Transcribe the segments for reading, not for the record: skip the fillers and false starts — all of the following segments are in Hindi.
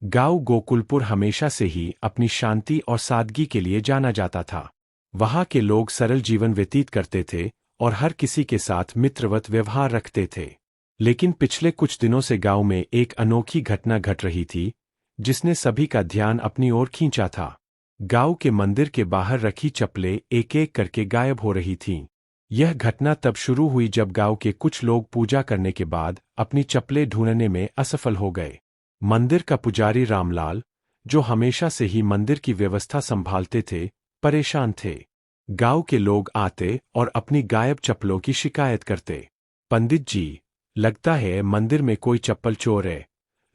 गांव गोकुलपुर हमेशा से ही अपनी शांति और सादगी के लिए जाना जाता था। वहां के लोग सरल जीवन व्यतीत करते थे और हर किसी के साथ मित्रवत व्यवहार रखते थे। लेकिन पिछले कुछ दिनों से गांव में एक अनोखी घटना घट रही थी, जिसने सभी का ध्यान अपनी ओर खींचा था। गांव के मंदिर के बाहर रखी चप्पलें एक एक करके गायब हो रही थीं। यह घटना तब शुरू हुई जब गांव के कुछ लोग पूजा करने के बाद अपनी चप्पलें ढूंढने में असफल हो गए। मंदिर का पुजारी रामलाल, जो हमेशा से ही मंदिर की व्यवस्था संभालते थे, परेशान थे। गांव के लोग आते और अपनी गायब चप्पलों की शिकायत करते। पंडित जी, लगता है मंदिर में कोई चप्पल चोर है,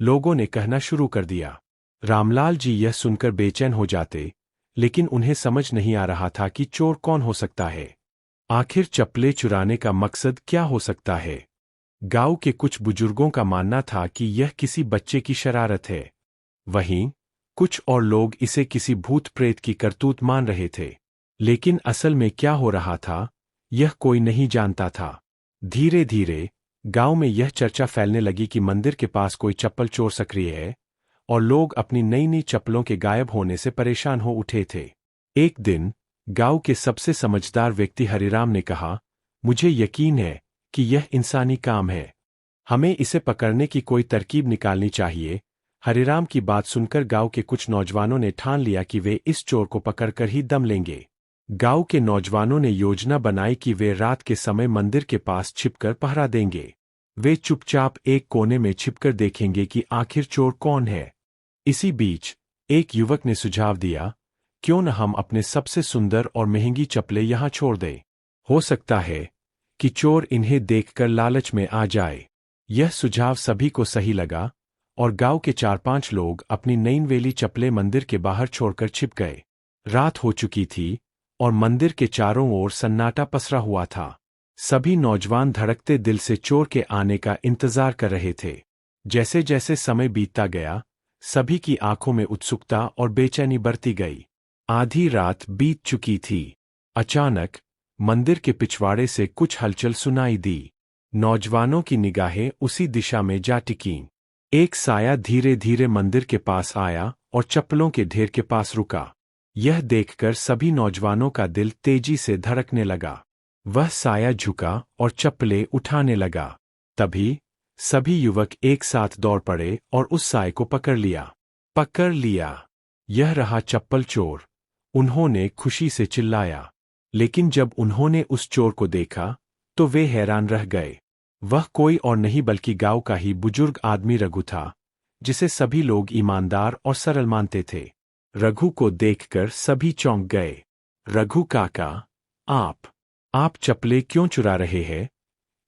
लोगों ने कहना शुरू कर दिया। रामलाल जी यह सुनकर बेचैन हो जाते, लेकिन उन्हें समझ नहीं आ रहा था कि चोर कौन हो सकता है। आखिर चप्पलें चुराने का मकसद क्या हो सकता है? गांव के कुछ बुजुर्गों का मानना था कि यह किसी बच्चे की शरारत है। वहीं कुछ और लोग इसे किसी भूत प्रेत की करतूत मान रहे थे। लेकिन असल में क्या हो रहा था, यह कोई नहीं जानता था। धीरे धीरे गांव में यह चर्चा फैलने लगी कि मंदिर के पास कोई चप्पल चोर सक्रिय है, और लोग अपनी नई नई चप्पलों के गायब होने से परेशान हो उठे थे। एक दिन गांव के सबसे समझदार व्यक्ति हरिराम ने कहा, मुझे यकीन है कि यह इंसानी काम है। हमें इसे पकड़ने की कोई तरकीब निकालनी चाहिए। हरिराम की बात सुनकर गांव के कुछ नौजवानों ने ठान लिया कि वे इस चोर को पकड़कर ही दम लेंगे। गांव के नौजवानों ने योजना बनाई कि वे रात के समय मंदिर के पास छिपकर पहरा देंगे। वे चुपचाप एक कोने में छिपकर देखेंगे कि आखिर चोर कौन है। इसी बीच एक युवक ने सुझाव दिया, क्यों न हम अपने सबसे सुंदर और महंगी चप्पलें यहां छोड़ दें। हो सकता है कि चोर इन्हें देखकर लालच में आ जाए। यह सुझाव सभी को सही लगा, और गांव के 4-5 लोग अपनी नईनवेली चप्पलें मंदिर के बाहर छोड़कर छिप गए। रात हो चुकी थी और मंदिर के चारों ओर सन्नाटा पसरा हुआ था। सभी नौजवान धड़कते दिल से चोर के आने का इंतजार कर रहे थे। जैसे जैसे समय बीतता गया, सभी की आंखों में उत्सुकता और बेचैनी बढ़ती गई। आधी रात बीत चुकी थी। अचानक मंदिर के पिछवाड़े से कुछ हलचल सुनाई दी। नौजवानों की निगाहें उसी दिशा में जा टिकीं। एक साया धीरे धीरे मंदिर के पास आया और चप्पलों के ढेर के पास रुका। यह देखकर सभी नौजवानों का दिल तेजी से धड़कने लगा। वह साया झुका और चप्पलें उठाने लगा। तभी सभी युवक एक साथ दौड़ पड़े और उस साए को पकड़ लिया। पकड़ लिया! यह रहा चप्पल चोर, उन्होंने खुशी से चिल्लाया। लेकिन जब उन्होंने उस चोर को देखा, तो वे हैरान रह गए। वह कोई और नहीं बल्कि गांव का ही बुजुर्ग आदमी रघु था, जिसे सभी लोग ईमानदार और सरल मानते थे। रघु को देखकर सभी चौंक गए। रघु काका, आप चप्पलें क्यों चुरा रहे हैं?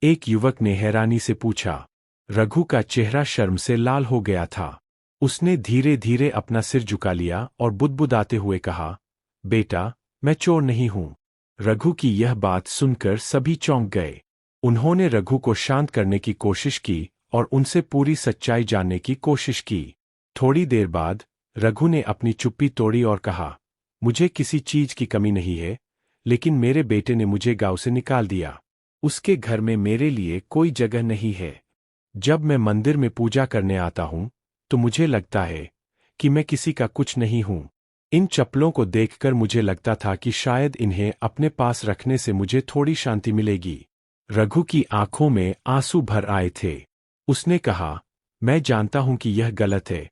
एक युवक ने हैरानी से पूछा। रघु का चेहरा शर्म से लाल हो गया था। उसने धीरे धीरे अपना सिर झुका लिया और बुदबुदाते हुए कहा, बेटा, मैं चोर नहीं हूं। रघु की यह बात सुनकर सभी चौंक गए। उन्होंने रघु को शांत करने की कोशिश की और उनसे पूरी सच्चाई जानने की कोशिश की। थोड़ी देर बाद रघु ने अपनी चुप्पी तोड़ी और कहा, मुझे किसी चीज की कमी नहीं है, लेकिन मेरे बेटे ने मुझे गांव से निकाल दिया। उसके घर में मेरे लिए कोई जगह नहीं है। जब मैं मंदिर में पूजा करने आता हूं, तो मुझे लगता है कि मैं किसी का कुछ नहीं हूं। इन चप्पलों को देखकर मुझे लगता था कि शायद इन्हें अपने पास रखने से मुझे थोड़ी शांति मिलेगी। रघु की आंखों में आंसू भर आए थे। उसने कहा, मैं जानता हूं कि यह गलत है,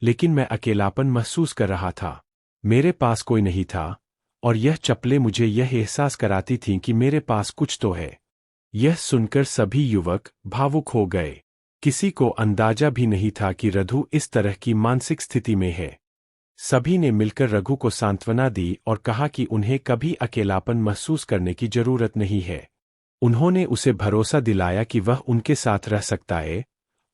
लेकिन मैं अकेलापन महसूस कर रहा था। मेरे पास कोई नहीं था, और यह चप्पलें मुझे यह एहसास कराती थीं कि मेरे पास कुछ तो है। यह सुनकर सभी युवक भावुक हो गए। किसी को अंदाजा भी नहीं था कि रघु इस तरह की मानसिक स्थिति में है। सभी ने मिलकर रघु को सांत्वना दी और कहा कि उन्हें कभी अकेलापन महसूस करने की जरूरत नहीं है। उन्होंने उसे भरोसा दिलाया कि वह उनके साथ रह सकता है,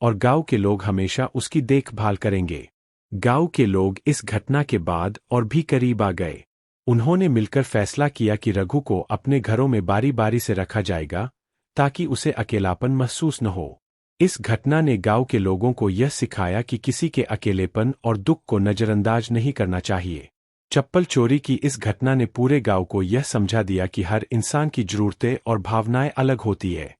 और गांव के लोग हमेशा उसकी देखभाल करेंगे। गांव के लोग इस घटना के बाद और भी करीब आ गए। उन्होंने मिलकर फैसला किया कि रघु को अपने घरों में बारी बारी से रखा जाएगा, ताकि उसे अकेलापन महसूस न हो। इस घटना ने गांव के लोगों को यह सिखाया कि किसी के अकेलेपन और दुख को नजरअंदाज नहीं करना चाहिए। चप्पल चोरी की इस घटना ने पूरे गांव को यह समझा दिया कि हर इंसान की जरूरतें और भावनाएं अलग होती है।